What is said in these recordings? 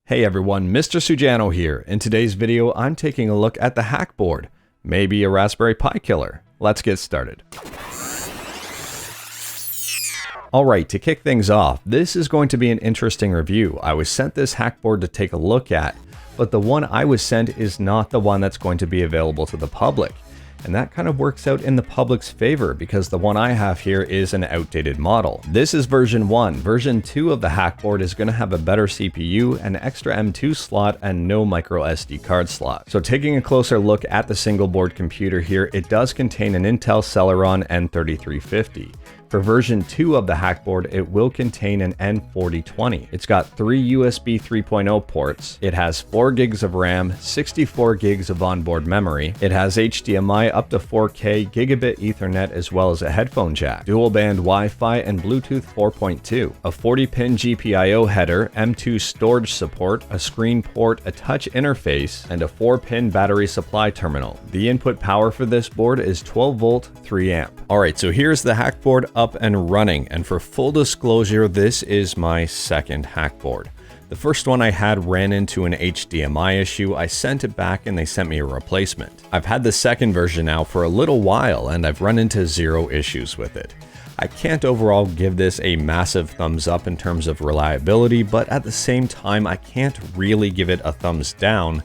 Hey everyone, Mr. Sujano here. In today's video, I'm taking a look at the Hackboard, maybe a Raspberry Pi killer. Let's get started. Alright, to kick things off, this is going to be an interesting review. I was sent this Hackboard to take a look at, but the one I was sent is not the one that's going to be available to the public. And that kind of works out in the public's favor because the one I have here is an outdated model. This is version 1. Version 2 of the Hackboard is going to have a better CPU, an extra M.2 slot, and no micro SD card slot. So taking a closer look at the single board computer here, it does contain an Intel Celeron N3350. For version 2 of the Hackboard, it will contain an N4020. It's got 3 USB 3.0 ports. It has 4 gigs of RAM, 64 gigs of onboard memory. It has HDMI up to 4K, Gigabit Ethernet, as well as a headphone jack, dual band Wi-Fi, and Bluetooth 4.2. A 40-pin GPIO header, M.2 storage support, a screen port, a touch interface, and a 4-pin battery supply terminal. The input power for this board is 12 volt, 3 amp. Alright, so here's the Hackboard up and running, and for full disclosure, this is my second Hackboard. The first one I had ran into an HDMI issue. I sent it back and they sent me a replacement. I've had the second version now for a little while and I've run into zero issues with it. I can't overall give this a massive thumbs up in terms of reliability, but at the same time I can't really give it a thumbs down,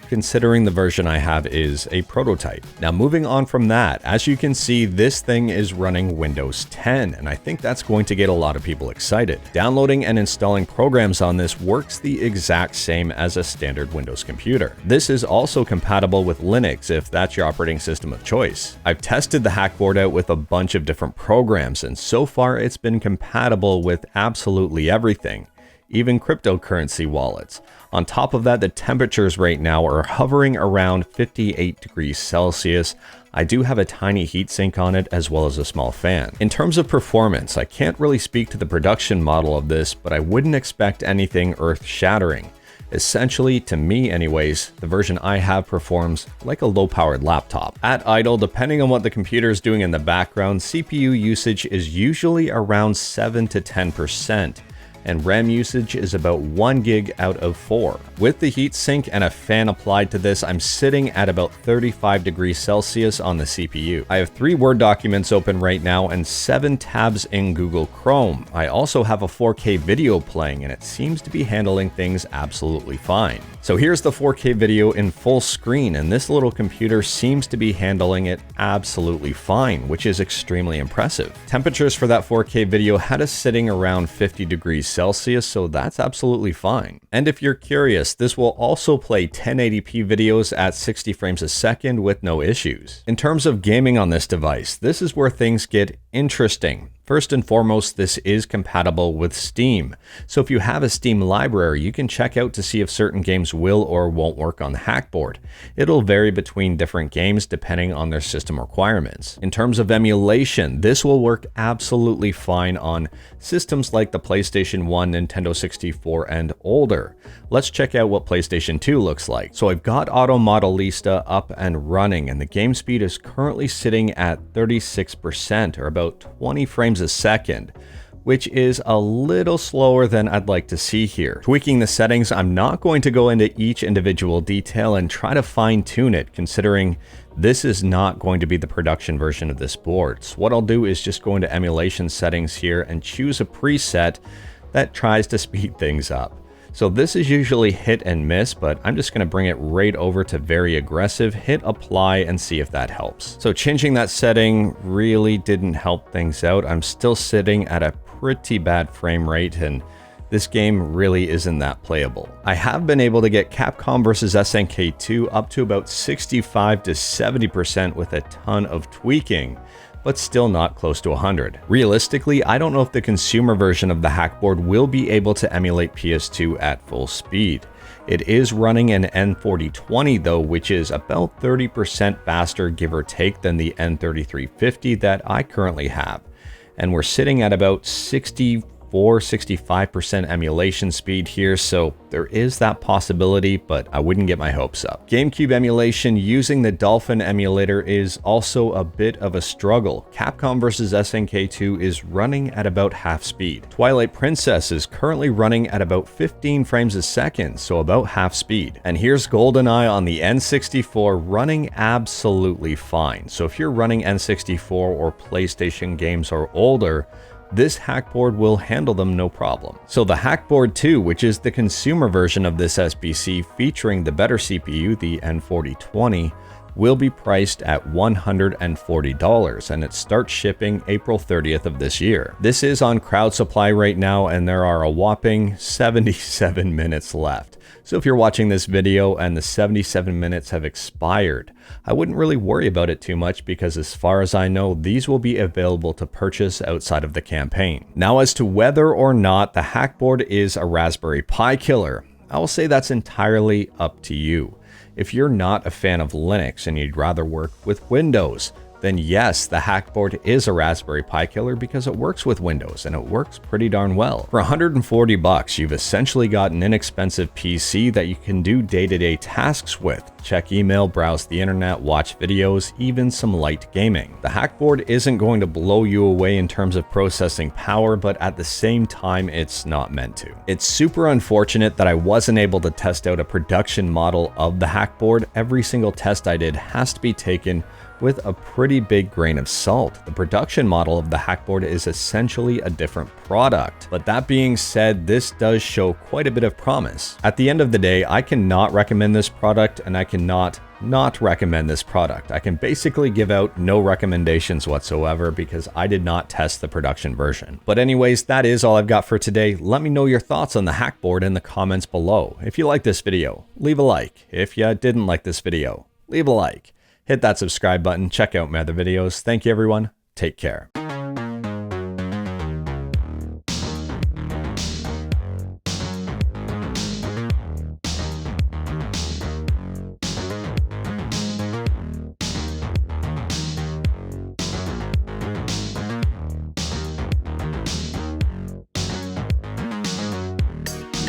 considering the version I have is a prototype. Now moving on from that, as you can see, this thing is running Windows 10, and I think that's going to get a lot of people excited. Downloading and installing programs on this works the exact same as a standard Windows computer. This is also compatible with Linux if that's your operating system of choice. I've tested the Hackboard out with a bunch of different programs, and so far it's been compatible with absolutely everything, even cryptocurrency wallets. On top of that, the temperatures right now are hovering around 58 degrees Celsius. I do have a tiny heatsink on it as well as a small fan. In terms of performance, I can't really speak to the production model of this, but I wouldn't expect anything earth-shattering. Essentially, to me anyways, the version I have performs like a low-powered laptop. At idle, depending on what the computer is doing in the background, CPU usage is usually around 7 to 10%. And RAM usage is about 1 gig out of 4. With the heatsink and a fan applied to this, I'm sitting at about 35 degrees Celsius on the CPU. I have 3 Word documents open right now and 7 tabs in Google Chrome. I also have a 4K video playing and it seems to be handling things absolutely fine. So here's the 4K video in full screen, and this little computer seems to be handling it absolutely fine, which is extremely impressive. Temperatures for that 4K video had us sitting around 50 degrees Celsius, so that's absolutely fine. And if you're curious, this will also play 1080p videos at 60 frames a second with no issues. In terms of gaming on this device, this is where things get interesting. First and foremost, this is compatible with Steam. So if you have a Steam library, you can check out to see if certain games will or won't work on the Hackboard. It'll vary between different games depending on their system requirements. In terms of emulation, this will work absolutely fine on systems like the PlayStation 1, Nintendo 64, and older. Let's check out what PlayStation 2 looks like. So I've got Auto Modelista up and running, and the game speed is currently sitting at 36%, or about 20 frames a second, which is a little slower than I'd like to see here. Tweaking the settings, I'm not going to go into each individual detail and try to fine tune it, considering this is not going to be the production version of this board. So what I'll do is just go into Emulation Settings here and choose a preset that tries to speed things up. So this is usually hit and miss, but I'm just going to bring it right over to very aggressive, hit apply, and see if that helps. So changing that setting really didn't help things out. I'm still sitting at a pretty bad frame rate, and this game really isn't that playable. I have been able to get Capcom vs SNK 2 up to about 65 to 70% with a ton of tweaking, but still not close to 100. Realistically, I don't know if the consumer version of the Hackboard will be able to emulate PS2 at full speed. It is running an N4020 though, which is about 30% faster, give or take, than the N3350 that I currently have. And we're sitting at about 60 64-65% emulation speed here, so there is that possibility, but I wouldn't get my hopes up. GameCube emulation using the Dolphin emulator is also a bit of a struggle. Capcom vs SNK2 is running at about half speed. Twilight Princess is currently running at about 15 frames a second, so about half speed. And here's GoldenEye on the N64 running absolutely fine. So if you're running N64 or PlayStation games or older, this Hackboard will handle them no problem. So the Hackboard 2, which is the consumer version of this SBC featuring the better CPU, the N4020, will be priced at $140, and it starts shipping April 30th of this year. This is on crowd supply right now, and there are a whopping 77 minutes left. So if you're watching this video and the 77 minutes have expired, I wouldn't really worry about it too much because as far as I know, these will be available to purchase outside of the campaign. Now, as to whether or not the Hackboard is a Raspberry Pi killer, I will say that's entirely up to you. If you're not a fan of Linux and you'd rather work with Windows, then yes, the Hackboard is a Raspberry Pi killer because it works with Windows and it works pretty darn well. For $140, you've essentially got an inexpensive PC that you can do day-to-day tasks with. Check email, browse the internet, watch videos, even some light gaming. The Hackboard isn't going to blow you away in terms of processing power, but at the same time, it's not meant to. It's super unfortunate that I wasn't able to test out a production model of the Hackboard. Every single test I did has to be taken with a pretty big grain of salt. The production model of the Hackboard is essentially a different product. But that being said, this does show quite a bit of promise. At the end of the day, I cannot recommend this product, and I cannot not recommend this product. I can basically give out no recommendations whatsoever because I did not test the production version. But anyways, that is all I've got for today. Let me know your thoughts on the Hackboard in the comments below. If you like this video, leave a like. If you didn't like this video, leave a like. Hit that subscribe button, check out my other videos. Thank you everyone, take care.